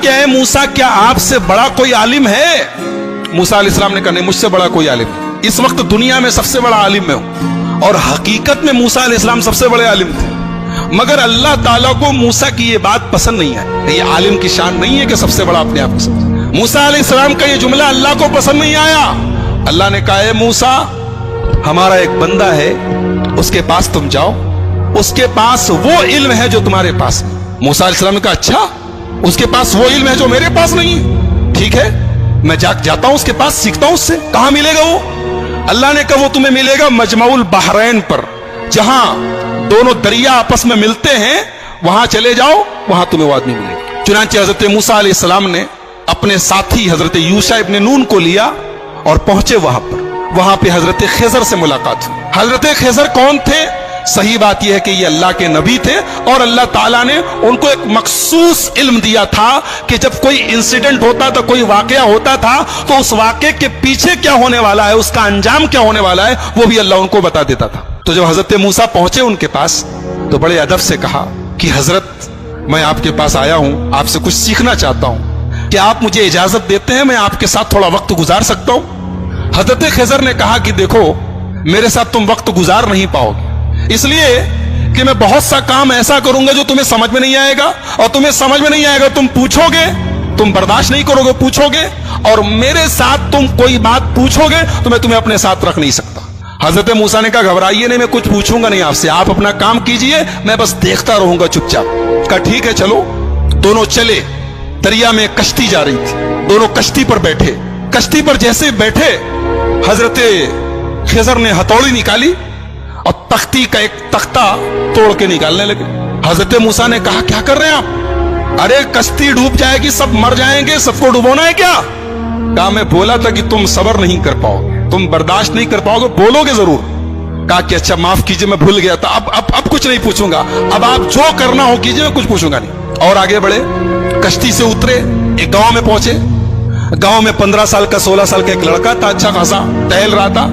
کہ اے موسیٰ کیا آپ سے بڑا کوئی عالم ہے؟ موسیٰ علیہ السلام نے کہا نہیں، مجھ سے بڑا کوئی عالم نہیں، اس وقت دنیا میں سب سے بڑا عالم میں ہوں۔ اور حقیقت میں موسیٰ علیہ السلام سب سے بڑے عالم تھے، مگر اللہ تعالیٰ کو موسیٰ کی یہ بات پسند نہیں ہے۔ یہ عالم کی شان نہیں ہے کہ سب سے بڑا اپنے آپ کو سمجھے۔ موسیٰ علیہ السلام کا یہ جملہ اللہ کو پسند نہیں آیا۔ اللہ نے کہا اے موسیٰ، ہمارا ایک بندہ ہے، اس کے پاس تم جاؤ، اس کے پاس وہ علم ہے جو تمہارے پاس نہیں۔ موسیٰ علیہ السلام نے کہا اچھا، اس کے پاس وہ علم ہے جو میرے پاس نہیں ہے، ٹھیک ہے میں جاتا ہوں اس کے پاس، سیکھتا ہوں اس سے۔ کہاں ملے گا وہ؟ اللہ نے کہا وہ تمہیں ملے گا مجمع البحرین پر، جہاں دونوں دریا آپس میں ملتے ہیں، وہاں چلے جاؤ، وہاں تمہیں وہ آدمی ملے گا۔ چنانچہ حضرت موسیٰ علیہ السلام نے اپنے ساتھی حضرت یوشع ابن نون کو لیا اور پہنچے وہاں پر۔ وہاں پہ حضرت خضر سے ملاقات ہوئی۔ حضرت خضر کون تھے؟ صحیح بات یہ ہے کہ یہ اللہ کے نبی تھے، اور اللہ تعالیٰ نے ان کو ایک مخصوص علم دیا تھا کہ جب کوئی انسیڈنٹ ہوتا تھا، کوئی واقعہ ہوتا تھا، تو اس واقعے کے پیچھے کیا ہونے والا ہے، اس کا انجام کیا ہونے والا ہے، وہ بھی اللہ ان کو بتا دیتا تھا۔ تو جب حضرت موسیٰ پہنچے ان کے پاس تو بڑے ادب سے کہا کہ حضرت میں آپ کے پاس آیا ہوں، آپ سے کچھ سیکھنا چاہتا ہوں، کہ آپ مجھے اجازت دیتے ہیں میں آپ کے ساتھ تھوڑا وقت گزار سکتا ہوں؟ حضرت خضر نے کہا کہ دیکھو میرے ساتھ تم وقت گزار نہیں پاؤ گے، اس لیے کہ میں بہت سا کام ایسا کروں گا جو تمہیں سمجھ میں نہیں آئے گا، اور تمہیں سمجھ میں نہیں آئے گا تم پوچھو گے، تم برداشت نہیں کرو گے، پوچھو گے، اور میرے ساتھ تم کوئی بات پوچھو گے تو میں تمہیں اپنے ساتھ رکھ نہیں سکتا۔ حضرت موسیٰ نے کہا گھبرائیے نہیں، میں کچھ پوچھوں گا نہیں آپ سے، آپ اپنا کام کیجئے، میں بس دیکھتا رہوں گا چپ چاپ۔ کہا ٹھیک ہے چلو۔ دونوں چلے، دریا میں کشتی جا رہی تھی، دونوں کشتی پر بیٹھے۔ کشتی پر جیسے بیٹھے حضرت خضر نے ہتھوڑی نکالی اور تختی کا ایک تختہ توڑ کے نکالنے لگے۔ حضرت موسیٰ نے کہا کیا کر رہے ہیں آپ؟ ارے کشتی ڈوب جائے گی، سب مر جائیں گے، سب کو ڈبونا ہے کیا؟ کہا میں بولا تھا کہ تم صبر نہیں کر پاؤ گے، تم برداشت نہیں کر پاؤ گے، بولو گے ضرور۔ کہا کہ اچھا معاف کیجئے میں بھول گیا تھا، اب کچھ نہیں پوچھوں گا، اب آپ جو کرنا ہو کیجئے، میں کچھ پوچھوں گا نہیں۔ اور آگے بڑھے، کشتی سے اترے، ایک گاؤں میں پہنچے۔ گاؤں میں 15 سال کا 16 سال کا ایک لڑکا تھا، اچھا خاصا ٹہل رہا تھا۔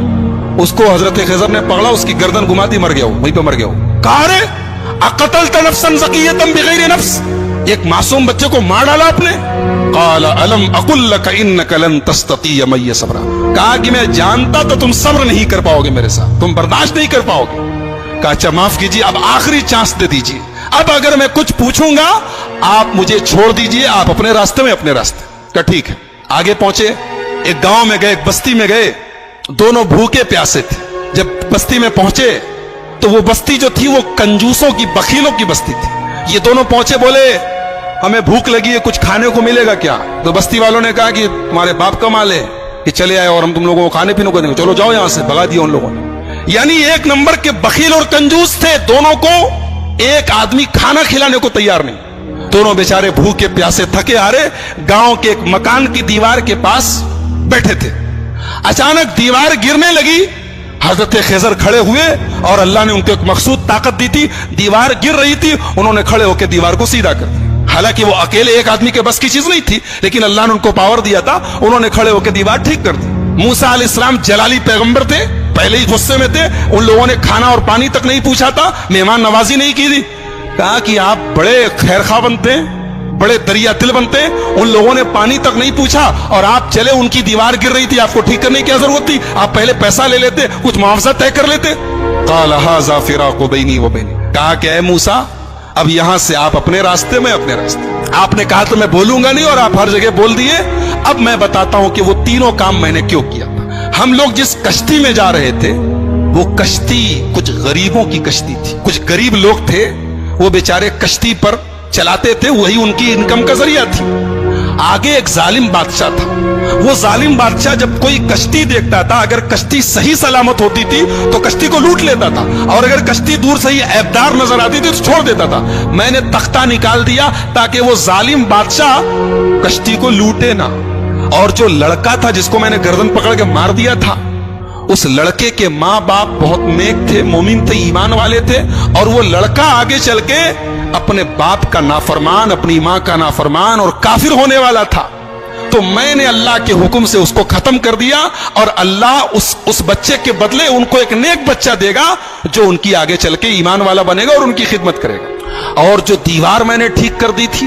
اس کو حضرت خضر نے پکڑا، اس کی گردن گھماتی، مر گیا، وہیں پہ مر گیا۔ کہا رے اقتلت نفسا زکیۃ بغیر نفس، ایک معصوم بچے کو مار ڈالا آپ نے؟ قال الم اقل لك انك لن تستطيع معي صبرا، کہا کہ میں جانتا تو تم صبر نہیں کر پاؤ گے میرے ساتھ، تم برداشت نہیں کر پاؤ گے۔ کہا اچھا معاف کیجیے، اب آخری چانس دے دیجیے، اب اگر میں کچھ پوچھوں گا آپ مجھے چھوڑ دیجیے، آپ اپنے راستے میں اپنے راستے۔ کہا ٹھیک ہے۔ آگے پہنچے، ایک گاؤں میں گئے، ایک بستی میں گئے، دونوں بھوکے پیاسے تھے۔ جب بستی میں پہنچے تو وہ بستی جو تھی وہ کنجوسوں کی، بخیلوں کی بستی تھی۔ یہ دونوں پہنچے، بولے ہمیں بھوک لگی ہے، کچھ کھانے کو ملے گا کیا؟ تو بستی والوں نے کہا کہ تمہارے باپ کا مال ہے کہ چلے آئے اور ہم تم لوگوں کو کھانے پینے کو دیں گے، چلو جاؤ یہاں سے۔ بھگا دیا ان لوگوں نے۔ یعنی ایک نمبر کے بخیل اور کنجوس تھے، دونوں کو ایک آدمی کھانا کھلانے کو تیار نہیں۔ دونوں بیچارے بھوکے پیاسے تھکے ہارے گاؤں کے ایک مکان کی دیوار کے پاس بیٹھے تھے۔ اچانک دیوار گرنے لگی، حضرت خضر کھڑے ہوئے اور اللہ نے ان کو ایک مخصوص طاقت دی تھی، دیوار گر رہی تھی، انہوں نے کھڑے ہو کے دیوار کو سیدھا کر دیا۔ حالانکہ وہ اکیلے ایک آدمی کے بس کی چیز نہیں تھی، لیکن اللہ نے ان کو پاور دیا تھا، انہوں نے کھڑے ہو کے دیوار ٹھیک کر دی۔ موسیٰ علیہ السلام جلالی پیغمبر تھے، پہلے ہی غصے میں تھے، ان لوگوں نے کھانا اور پانی تک نہیں پوچھا تھا، مہمان نوازی نہیں کی تھی۔ کہا کہ آپ بڑے خیر خواہ بنتے ہیں، بڑے دریا دل بنتے ہیں، ان لوگوں نے پانی تک نہیں پوچھا اور آپ چلے، ان کی دیوار گر رہی تھی، آپ کو ٹھیک کرنے کی کیا ضرورت تھی؟ آپ پہلے پیسہ لے لیتے، کچھ معاوضہ طے کر لیتے۔ قال ھذا فراق بینی و بینک، کہا کہ اے موسیٰ اب یہاں سے آپ اپنے راستے میں اپنے راستے۔ آپ نے کہا تو میں بولوں گا نہیں اور آپ ہر جگہ بول دیے۔ اب میں بتاتا ہوں کہ وہ تینوں کام میں نے کیوں کیا تھا۔ ہم لوگ جس کشتی میں جا رہے تھے وہ کشتی کچھ غریبوں کی کشتی تھی، کچھ غریب لوگ تھے، وہ بیچارے کشتی پر چلاتے تھے، وہی ان کی انکم کا ذریعہ تھی۔ آگے ایک ظالم بادشاہ تھا، وہ ظالم بادشاہ جب کوئی کشتی دیکھتا تھا، اگر کشتی صحیح سلامت ہوتی تھی تو کشتی کو لوٹ لیتا تھا، اور اگر کشتی دور سے ہی عیبدار نظر آتی تھی تو چھوڑ دیتا تھا۔ میں نے تختہ نکال دیا تاکہ وہ ظالم بادشاہ کشتی کو لوٹے نہ، اور جو لڑکا تھا جس کو میں نے گردن پکڑ کے مار دیا تھا، اس لڑکے کے ماں باپ بہت نیک تھے، مومن تھے، ایمان والے تھے، اور وہ لڑکا آگے چل کے اپنے باپ کا نافرمان، اپنی ماں کا نافرمان اور کافر ہونے والا تھا۔ تو میں نے اللہ کے حکم سے اس کو ختم کر دیا، اور اللہ اس بچے کے بدلے ان کو ایک نیک بچہ دے گا جو ان کی آگے چل کے ایمان والا بنے گا اور ان کی خدمت کرے گا۔ اور جو دیوار میں نے ٹھیک کر دی تھی